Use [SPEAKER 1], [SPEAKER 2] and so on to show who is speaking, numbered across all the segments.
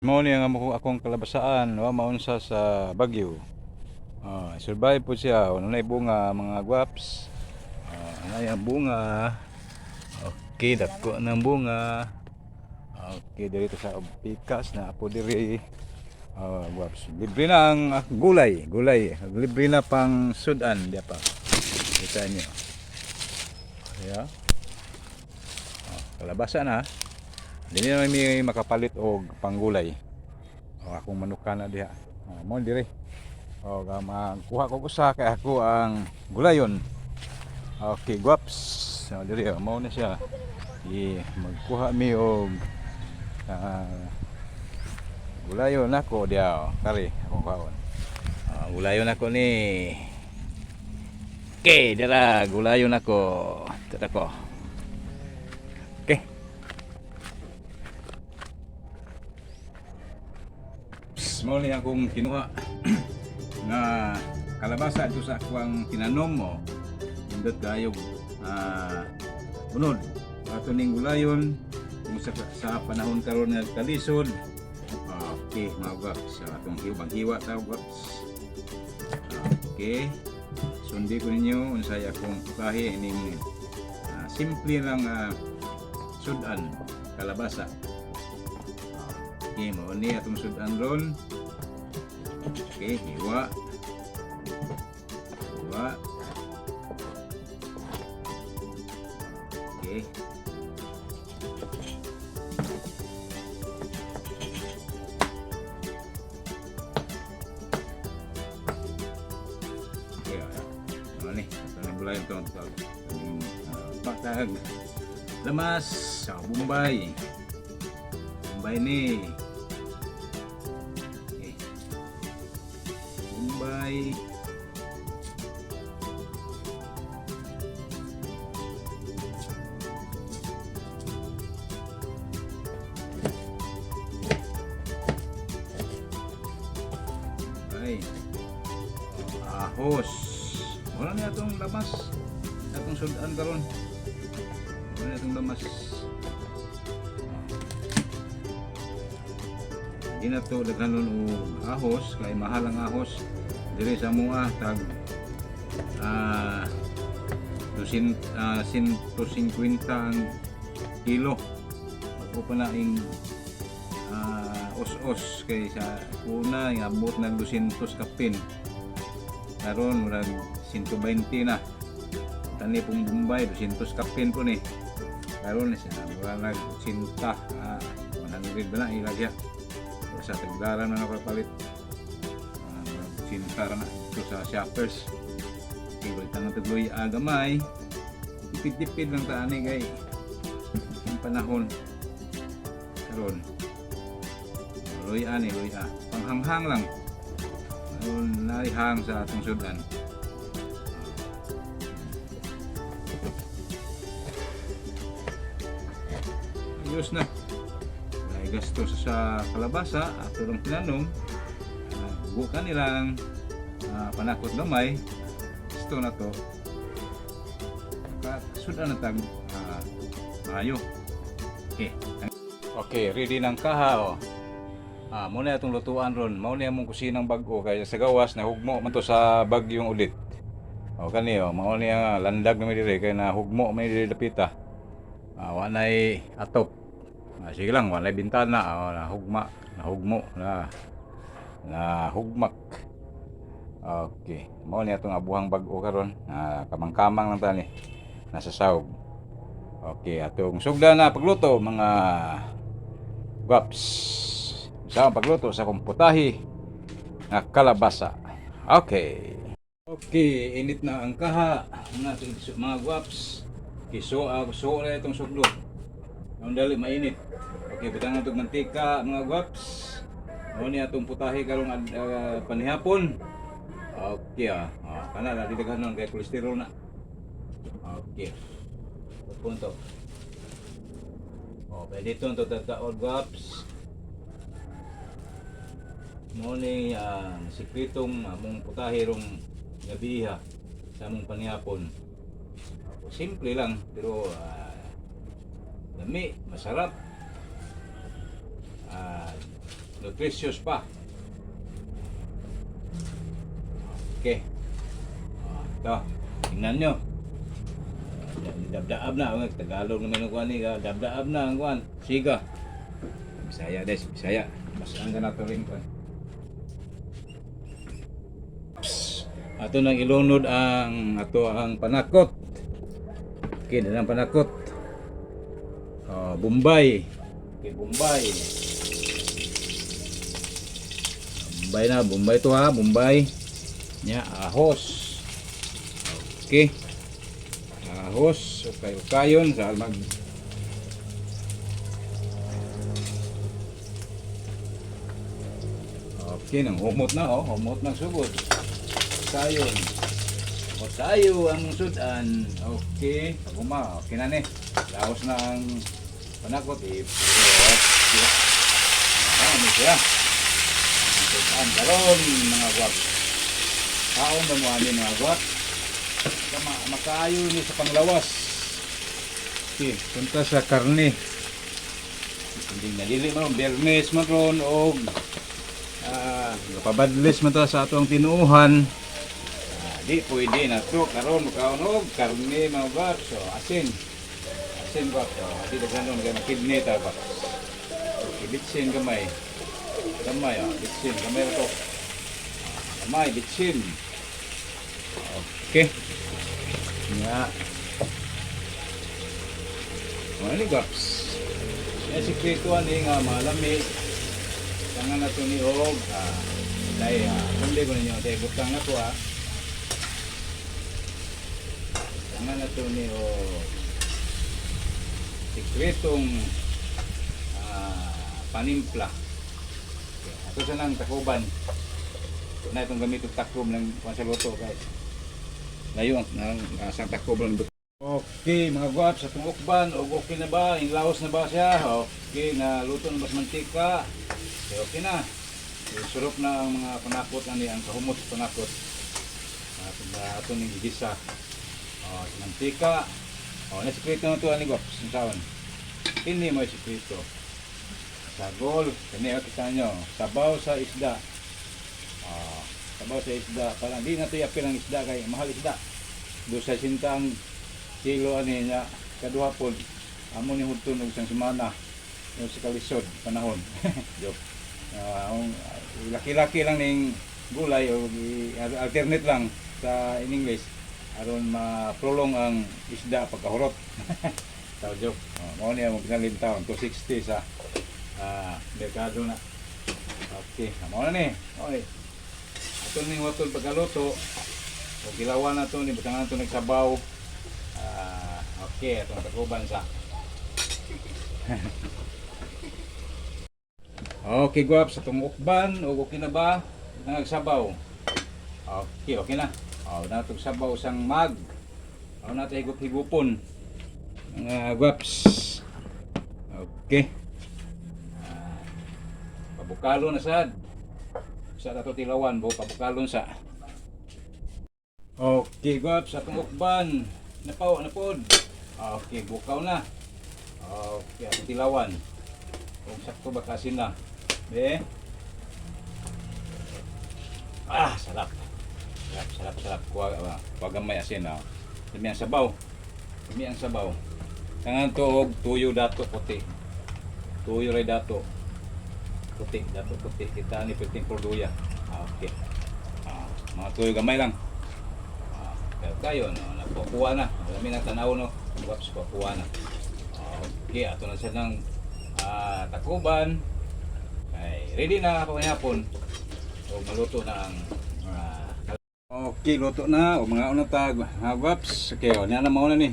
[SPEAKER 1] Mao ni ang akong kalabasaan wa maunsa sa bagyo. Survive po siya. Nanay bunga mga guwaps. Nanay ang bunga. Okay, dako ng bunga. Okay, dito sa pikas na apo diri. Guwaps. Libre na ang gulay. Libre na pang sudan diya pa. Kita niyo. Yeah. Kalabasa na. Dili na may makapalit og panggulay. Akong manukan na diha. Mo diri. Magkuha ko usa kay ako ang gulayon. Okay, guwaps. Diri mao na siya. Magkuha mi og gulayon nako diha. Kari akong kaon. Gulayon nako ni. Okay, dira gulayon nako. Tara ko. Okay. Mo ni akong kinuha nga kalabasa ito sa akwang tinanom mo. Indot kayog unod ato ning gulayon kung sa panahon karon nga kalisod. Okay, mga guwaps, atong hiwa ta guwaps. Okay, sundi ko ninyo unsay akong putahe ining simple lang sudan kalabasa. Okay, mao ni atong sudan ron. Okay, hiwa. Okay. Okay, ano ni? Ito gulay ito. Patag. Lamas. Bombay. Bombay ni. Okay. Bombay. Ahos. Wala na itong lamas. Itong sudan karon. Wala na itong lamas. Hindi na ito daghanon og ahos. Kaya mahal ang ahos. Diri sa mga tag 150 ang kilo. Ako pa na ing os-os kay sa una abot ng 200 kapin. Karon murag 120 na. Tani pong Bombay 200 kapin po ni. Karon siya murag 80 100 ba na ilagya. Sa tagdaran na nakapalit. 80 ra na ito sa shoppers. Kaya tanong tagloy gamay. Tipid-tipid lang taani kay ang panahon. Karon luya. Panghanghang lang. Narihang sa atong sudan. Ayos na. May gasto sa kalabasa ato lang tinanom. Bukan nilang panakot gamay. Gusto na to. Sudan na tag maayo. Okay. Okay, ready ng kaha. Muna itong lutuan ron. Mauna yung kusinang bago kaya sa gawas na hugmo man to sa bagyong ulit. Kani mauna yung landag na may dire kaya na hugmo may dire dapita. Wanay atop. Sige lang, wanay bintana. Hugmo na hugmak. Okay, mauna itong abuhang bago karon. Kamang-kamang lang tani. Nasa sahog. Okay, atong sugda na pagluto mga guwaps. Sa pagluto sa kumputahi na kalabasa. Okay. Okay, init na ang kaha mga guwaps. Kiso na itong sugdo. Ang dali mainit. Okay, butang itong mantika mga guwaps. Ano niya itong putahi karong panihapon. Okay kana na didaghanon kay kolesterol na. Okay. Punto. Pwede ito tataod guwaps. Mo ni sikretong among putahe rong gabiha sa among panihapon. Simple lang pero dami, masarap. nutritious pa. Okay. Ito, tingnan nyo. Dabdaab na, Tagalog naman ang kuhan ni, dabdaab na ang kuhan. Siga. Bisaya des, Bisaya. Mas ang ganato rin kuhan. Ato nang ilunod ang panakot. Okay, na ang panakot. Bombay. Okay, Bombay. Bombay to ha, Bombay. Nya, ahos. Okay. Ahos, ukay-ukayon sa mag okay, nang humot na humot ng sugod. Ukayon. Tayo ang sudan. Okay, paguma, okay na ni. Laos na ang panakot ano siya? Sudan karon mga gwap. Taon ba mo ani mga gwap? Makaayo ni sa panglawas. Okay, punta sa karne. Hindi nalili man bernes man ron og pabadlis man ta sa atong tinuuhan. Di pwede na to karon makaon og karne mga gwap. So asin gwap. So di daghanon kay makidney ta ba. Okay, bitsin gamay. Bitsin gamay ra to. Gamay bitsin. Okay. Nga. Mga gaps. Yung sikreto ani nga malami. Tangan na to ni og. Dahil, kundi ko ninyo. Dahil butang na to Tangan na to ni og. Sikretong panimpla. Ito sa lang takuban. Ito na itong gamit yung takob ng pansaluto guys. Layo ang asang takob lang. Okay mga guwaps, sa itong ukban, okay na ba? Inlaos na ba siya? Okay, na luto na ba sa mantika? Okay na. Surop na ang mga panakot, ang kahumot sa panakot. At ito ng gisa. Sa mantika. Nasikreto na ito, guwaps. Hindi mo sikrito. Sagol, kita nyo. Sabaw sa isda. Sabaw sa isda. Parang di na ito yapil ang isda kay mahal isda. Do sa sintang kilo ani niya kaduha pod. Amo ni hudton og isang semana. Yung sa kalisod panahon. Joke. Laki-laki lang ning gulay o alternate lang sa in English aron ma-prolong ang isda pagkahurot. Tao joke. Mao niya mo pinalin taon 260 sa merkado na. Okay, mao na ni. Okay. Ato ning watol pagkaluto. O gilawan na to ni butangan to nagsabaw. Okay, atong taguban sa. Okay, guwaps, atong ukban o okay na ba? Nagsabaw. Okay na. Na itong sabaw sang mag. Na ito higop-higupon. Guwaps. Okay. Pabukalo na sad. Sa ato tilawan, pabukalon sa. Okay, guwaps, atong ukban. Napod. Okay, bukaw na. Okay, atong tilawan. Kung sakto bakasin na. Sarap. Sarap. Kuha gamay asin na. Dami ang sabaw. Kangan to og tuyo dato puti. Tuyo ray dato. Puti. Kita ni puting porduya. Okay. Mga tuyo gamay lang. Kayo nakukuha na. Marami na tanaw no. Guwaps kukuha na. Okay, ato na siya ng takuban. Ay, ready na pangayapon. O maluto na ang okay, luto na. O mga unang tag. Guwaps. Okay, niya na mauna ni.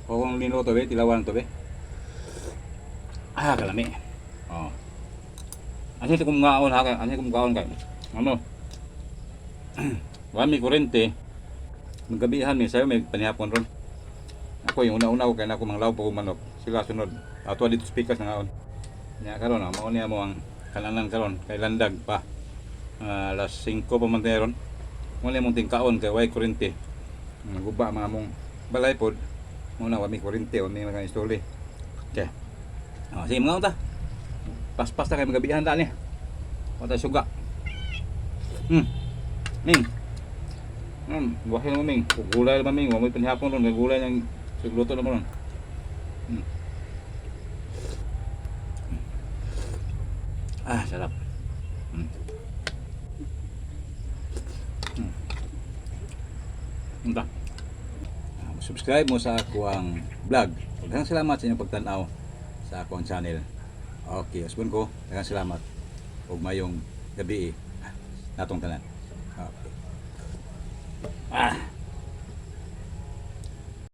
[SPEAKER 1] Kung linuto be, tilawan to be. Kalami. Ano ito kung ngaon ha? Ano kung ngaon kayo? Ano? Wami kurente. Magabihan ni sayo may panihapon ron. Ako yung una-una ko kaya na ako manglaw pa manok. Sila sunod. Ato dito speakers na ngaon. Nya karon mao niya mo ang kananan karon kay landag pa. Alas 5 pa man ron. Mo mong tingkaon kay way kurente. Guba mga mong balay pod. Muna wami kurente o may mga istuli. Okay. Sige mga unta. Pas-pas ta kay magabihan ta ni. Wala suga. Ming. Buhayin mo Ming. Gulay naman Ming. Huwag mo panihapon ron. Gulay ng sigluto naman ron. Sarap. Unta. Subscribe mo sa ako ang vlog. Daghang salamat sa inyong pagtanaw sa akong channel. Okay, asbon ko. Daghang salamat. Ug mayong gabi natong tanan. Okay.